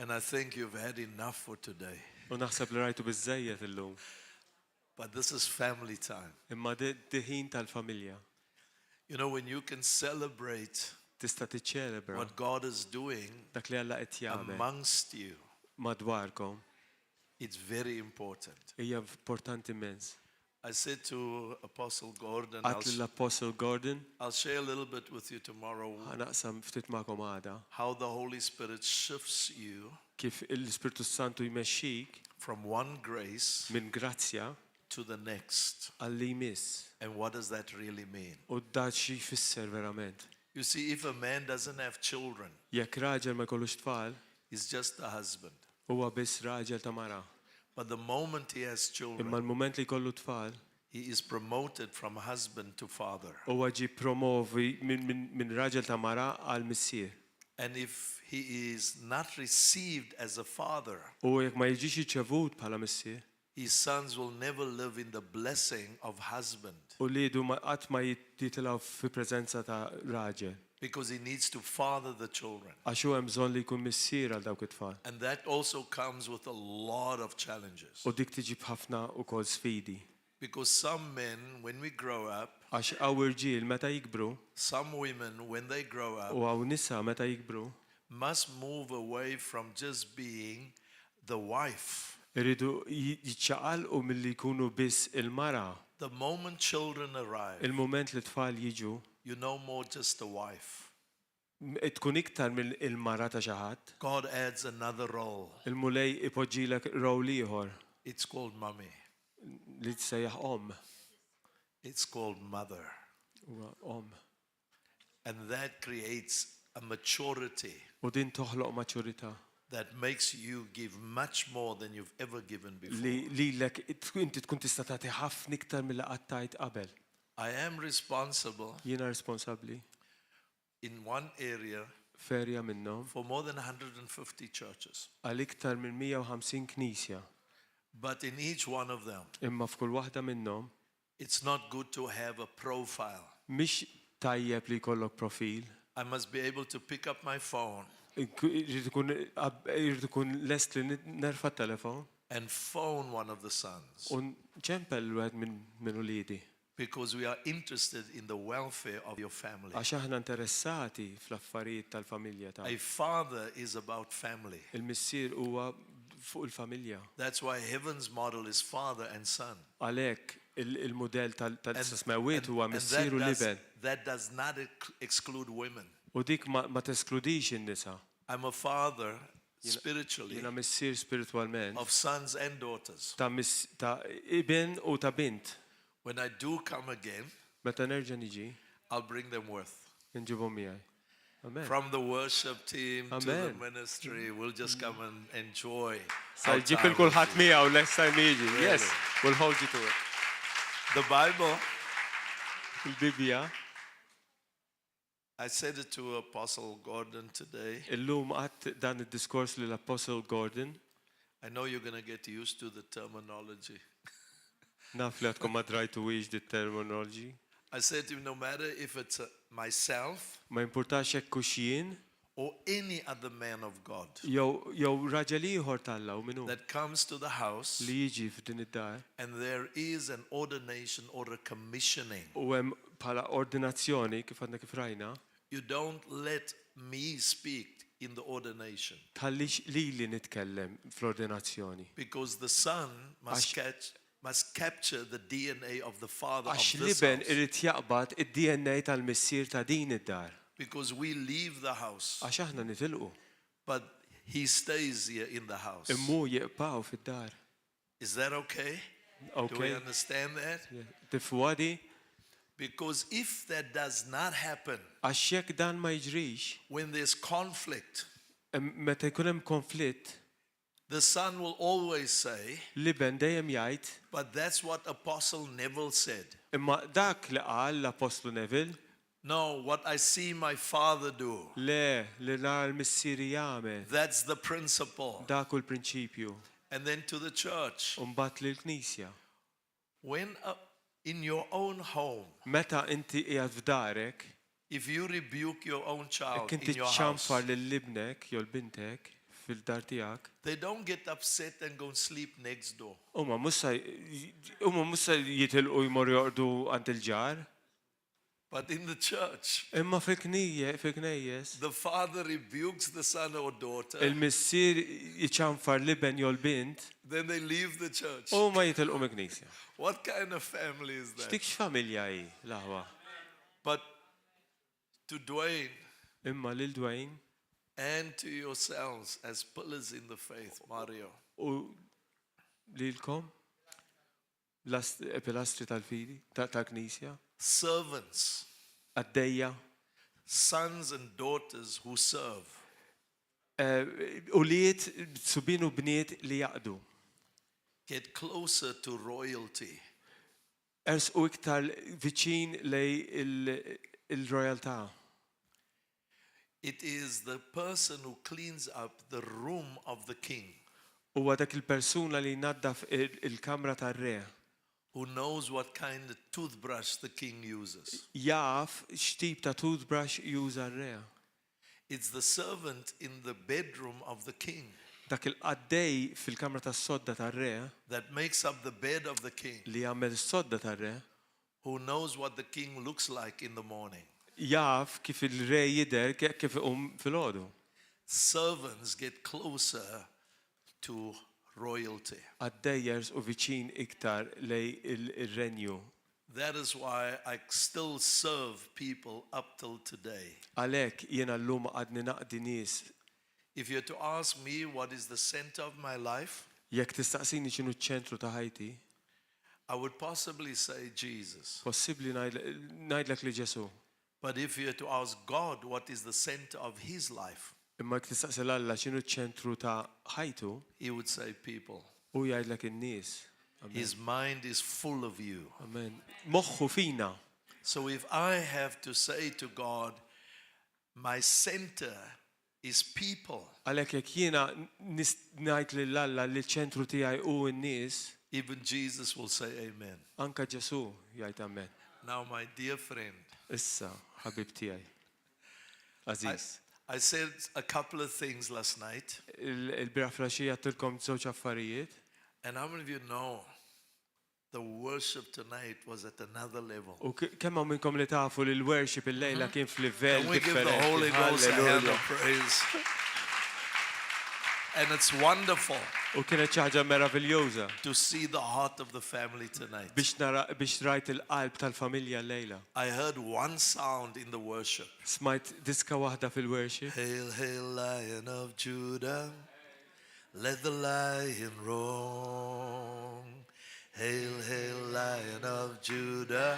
And I think you've had enough for today. U naħseb li rajtu biżżejjed illum. But this is family time. Imma ħin tal-familja. You know, when you can celebrate Tista' tiċċelebra what God is doing dak li Alla qed jagħmel amongst you, madwarkom it's very important. hija importanti immens. I said to Apostle Gordon, Qatt lill-Apostle Gordon I'll share a little bit with you tomorrow ħanaqsam ftit magħkom għada how the Holy Spirit shifts you kif l-Ispiritu Santu jmexxik from one grace minn grazzja to the next. għalli jmiss. And what does that really mean? U dak xi jfisser verament. You see, if a man doesn't have children, Jekk raġel ma jkollux tfal, he's just a husband. huwa biss raġel ta' mara. But the moment he has Imma children, l-mument li jkollu tfal, he is promoted from husband to father. huwa ġi promovi minn raġel ta' mara għal missier. And if he is not received as a father, U jekk ma jiġix riċevut bħala missier, his sons will never live in the blessing of husband u lidu qatt ma jitilgħu fi preżenza ta' raġel. because he needs to father the children. Għax hu hemm bżonn li jkun missier għal dawk it-tfal. And that also comes with a lot of challenges. U dik tiġi b'ħafna ukoll sfidi. Because some men, when we grow up, Għax hawn irġiel meta jikbru some women, when they grow up, u hawn nisa meta jikbru must move away from just being the wife. iridu jiċċaqalqu milli jkunu biss il-mara. The moment children arrive, Il-mument li tfal jiġu you're no more just a wife. tkun iktar mill il-mara ta' xi ħadd. God adds another role. Il-mulej ipoġġilek rol ieħor It's called mommy. li tsejjaħ om. It's called mother. Huwa om. And that creates a maturity U din toħloq maċurità that makes you give much more than you've ever given before. li lilek inti tkun tista' tagħti ħafna iktar milli qatt tajt qabel. I am responsible Jiena responsabbli in one area ferja minnhom for more than 150 churches. għal iktar minn 150 knisja. But in each one of them, Imma f'kull waħda minnhom it's not good to have a profile. mhix tajjeb li jkollok profil. I must be able to pick up my phone Irid ikun lest li nerfa' t-telefon and phone one of the sons u ċempel wieħed minn uliedi. because we are interested in the welfare of your family. Għax aħna interessati fl-affarijiet tal-familja A tagħna. father is about family. Il-missier huwa fuq il-familja. That's why heaven's model is father and son. Għalhekk il-mudell tal-sismewiet huwa missier u liben. That does not exclude women. U dik ma teskludix in-nisa. I'm a father spiritually Jiena missier spiritualment of sons and daughters. ta' iben u ta' bint. When I do come again, Meta nerġa' niġi, I'll bring them with. nġibhom miegħi. Amen. From the worship team to the Amen. ministry, we'll just come and enjoy. Sa our ġib time il-kulħadd with you. miegħu next time jiġi. Really? Yes, we'll hold you to it. The Bible, Il-Bibja, I said it to Apostle Gordon today. illum qatt dan id-diskors lil Apostle Gordon. I know you're going to get used to the terminology. Naf li għadkom ma drajtu wiex di terminology. I said to him, no matter if it's myself Ma importax hekk hux jien, or any other man of God jew raġel ieħor tal-law minnu that comes to the house li jiġi f'din id-dar and there is an ordination or a commissioning, u hemm bħala ordinazzjoni kif għandna kif rajna, you don't let me speak in the ordination tħallix lili nitkellem fl-ordinazzjoni. because the son must capture the DNA of the father of Għax this liben house. irid jaqbad id-DNA tal-missier ta' din id-dar. Because we leave the house, Għax aħna nitilqu. but he stays here in the house. Immu jiqpaw fid-dar. Is that okay? Do we Okay? understand that? Tifhmu għadi? Because if that does not happen, Għax jekk dan ma jiġrix, when there's conflict, meta jkun hemm konflitt, the son will always say, liben dejjem jgħid, but that's what Apostle Neville said. imma dak li qal l-Apostlu Neville, No, what I see my father do, le, li nar l-missieri jagħmel, that's the principle. dak hu l-prinċipju. And then to the church, U mbagħad lill-Knisja. when in your own home, Meta inti qiegħed f'darek, if you rebuke your own child jekk inti in your house, ċċanfar lil libnek jew l-bintek fil-dar tiegħek, they don't get upset and go and sleep next door. huma mhux se jitilqu jmorru jorqdu għand il-ġar, But in the church, imma fil-knejjes the father rebukes the son or daughter, il-missier jiċċanfar l-iben jew l-bint then they leave the church. u ma jitilqu mill-knisja. What kind of family is that? X'dik x'familja hi l-aħwa. But to Dwayne Imma lil Dwayne and to yourselves as pillars in the faith, Mario, u lilkom pilastri tal-fidi tal-knisja, servants, għaddejja sons and daughters who serve, u liet subin u bniet li jaqdu. get closer to royalty. U iktar viċin lej il-royaltà. It is the person who cleans up the room of the king, Huwa dak il-persuna li jnaddaf il-kamra tar-re. who knows what kind of toothbrush the king uses. Jaf x'tip ta' toothbrush juża r-re. It's the servant in the bedroom of the king Dak il-qaddej fil-kamra tas-sodda tar-re that makes up the bed of the king, li jagħmel is-sodda tar-re, who knows what the king looks like in the morning. jaf kif il-re jidher kif filgħodu. Servants get closer to royalty. Għaddejjers u viċin iktar lej il-renju. That is why I still serve people up till today. Għalhekk jiena llum għadni naqdi nies. If you're to ask me what is the center of my life, Jekk tistaqsini x'inhu ċ-ċentru ta' ħajti, I would possibly say Jesus. possibbli ngħidlek li Ġesu. But if you're to ask God what is the center of his life, Imma jekk tistaqsi l-Alla x'inhu ċ-ċentru ta' ħajtu, he would say people. u jgħidlek in-nies. His mind is full of you. Amen. Moħħu fina. So if I have to say to God, my center is people, Għalhekk jekk jiena ngħid lill-Alla li ċ-ċentru tiegħi hu n-nies, even Jesus will say amen. anke Ġesu jgħid amen. Now, my dear friend, Issa, ħabib tiegħi. Aziz. I said a couple of things last night, Il-bira flaxija tilkom żewġ affarijiet. and how many of you know the worship tonight was at another level? U kemm hawn minnkom li tafu li l-worship il-lejla kien f'livell Can we give the differenti. Holy Ghost a hand Halleluja. of praise? And it's wonderful U kienet xi ħaġa meraviljuża to see the heart of the family tonight. biex rajt il-qalb tal-familja l-lejla. I heard one sound in the worship. Smajt diska waħda fil-worship. Hail, hail, Lion of Judah, let the lion roar. Hail, hail, Lion of Judah,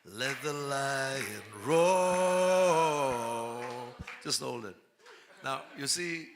let the lion roar. Just hold it. Now, you see,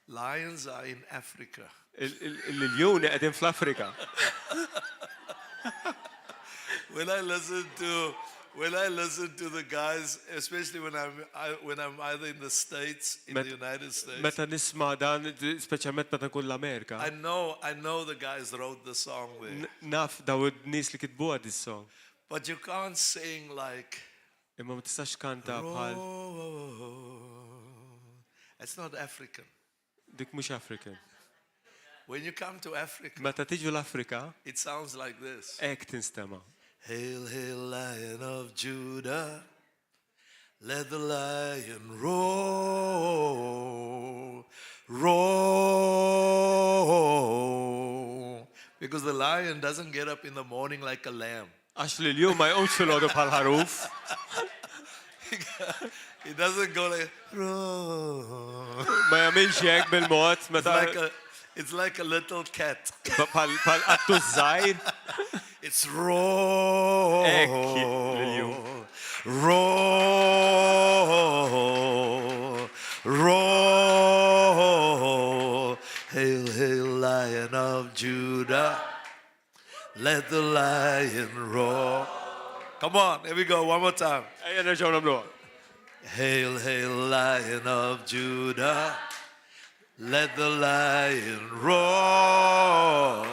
lions are in Africa. Il-miljoni qegħdin fl-Afrika. When I listen to the guys, especially when I'm either in the States, in the United States, Meta nisma' dan, speċjalment meta nkun l-Amerika. I know the guys wrote the song there. Naf daw id-nies li kitbuha dis-song. But you can't sing like, Imma ma tistax kanta bħal it's not African. dik mhux African. When you come to Africa, Meta tiġu l-Afrika, it sounds like this. hekk tinstema'. Hail, hail, Lion of Judah, let the lion roar, roar. Because the lion doesn't get up in the morning like a lamb. Għax li l-jum ma jqumx fil-għodu bħal ħaruf. He doesn't go like, roar. Ma jagħmilx hekk bil-mod meta It's like a little cat. bħal qattu żgħir. It's roar, Lil-jum. roar, roar. Hail, hail, Lion of Judah, let the lion roar. Come on, here we go, one more time. Ejja nerġgħu nagħmluha. Hail, hail, Lion of Judah, let the lion roar,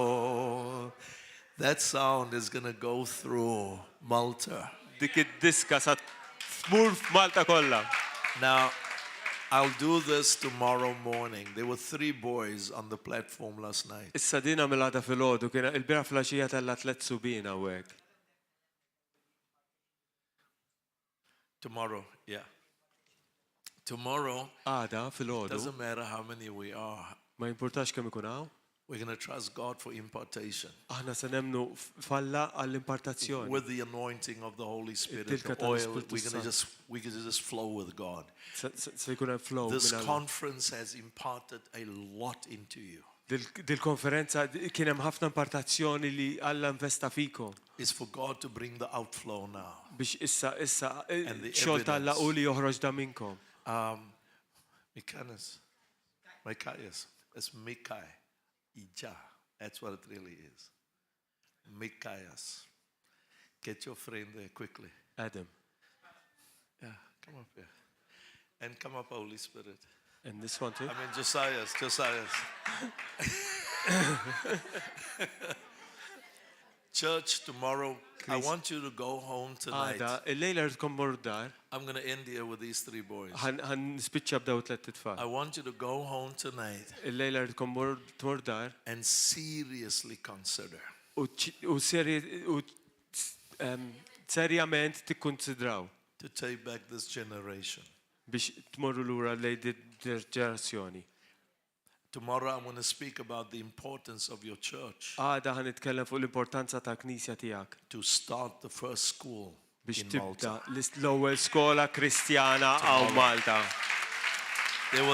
roar. That sound is going to go through Malta. Dik id-diska sa tmur f'Malta kollha. Now, I'll do this tomorrow morning. There were 3 boys on the platform last night. Issa dina mill-għada fil-ħodu kien il-bira flaxija tella 3 subina hawnhekk. Tomorrow, yeah. Tomorrow, Għada fil-ħodu doesn't matter how many we are. ma jimpurtax kemm ikun hawn. We're going to trust God for impartation. Aħna se nemmnu falla għall-impartazzjoni. With the anointing of the Holy Spirit, Tilka the oil, tal-Ispiritu we can just flow with God. Se jkun hemm flow This minn Alla. conference has imparted a lot into you. Dil-konferenza kien hemm ħafna impartazzjoni li Alla investa fikom. It's for God to bring the outflow now. Biex issa the xogħol Alla evidence. u li joħroġ da minnkom. Micaias. It's Mikai. Ija. That's what it really is. Micaias. Get your friend there quickly. Adam. Yeah, come up here. And come up, Holy Spirit. And this one too? I mean, Josiah's. Church, tomorrow, I want you to go home tonight. Għada, il-lejla rridkom morru dar. I'm going to end here with these 3 boys. Ħan nispiċċa b'daw 3 titfal. I want you to go home tonight Il-lejla rridkom morru dar. and seriously consider U serjament tikkonsidraw to take back this generation. biex tmorru lura lejn ġenerazzjoni. Tomorrow I'm going to speak about the importance of your church Għada ħan nitkellem fuq l-importanza ta' knisja tiegħek to start the first school biex in tibda Malta. l-ewwel skola Kristjana għaw Malta. There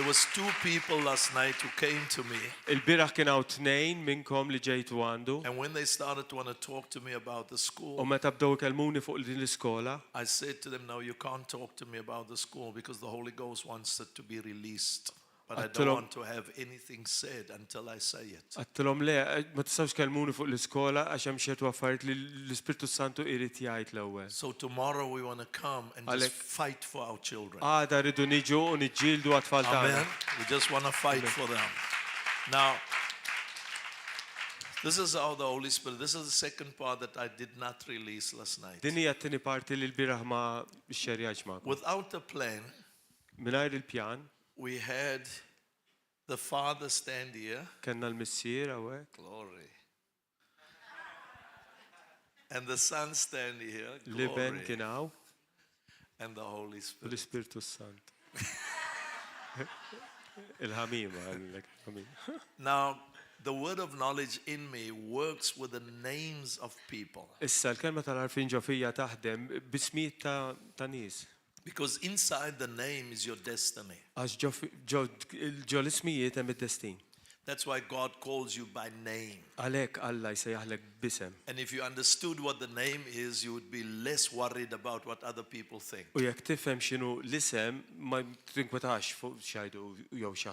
was 2 people last night who came to me, Il-biraħ kien hawn 2 minnkom li ġejtu għandu and when they started to want to talk to me about the u school, meta bdew ikellmuni fuq din l-iskola, I said to them, no, you can't talk to me about the school because the Holy Ghost wants it to be released. But I don't want to have anything said until I say it. għattilhom le, ma tistgħux kellmuni fuq l-iskola għax hemm xi affarijiet li l-Ispirtu Santu jrid jgħid l-ewwel. So tomorrow we want to come and just fight for our children. Għada rridu niġu u niġġieldu għat-tfal tagħna. Amen. We just want to fight for them. Now, this is how the Holy Spirit, this is the second part that I did not release last night. Din hija t-tieni parti li l-biraħ ma xxerjax magħkom. Without a plan, Mingħajr il-pjan, we had the father stand here. kellna l-missier hawnhekk, Glory. And the son stand here. Liben Glory. kien hawn And the Holy u Spirit. l-Ispirtu Sant. Il-ħamima għallek. Now, the word of knowledge in me works with the names of people. Issa l-kelma tal-arfin ġo fija taħdem bismijiet ta' nies. Because inside the name is your destiny. Għax ġo l-ismijiet hemm id-destin. That's why God calls you by name. Għalhekk Alla jsejjaħlek b'isem. And if you understood what the name is, you would be less worried about what other people think. U jekk tifhem x'inhu l-isem ma tinkwetax fuq x'jgħidu jew xi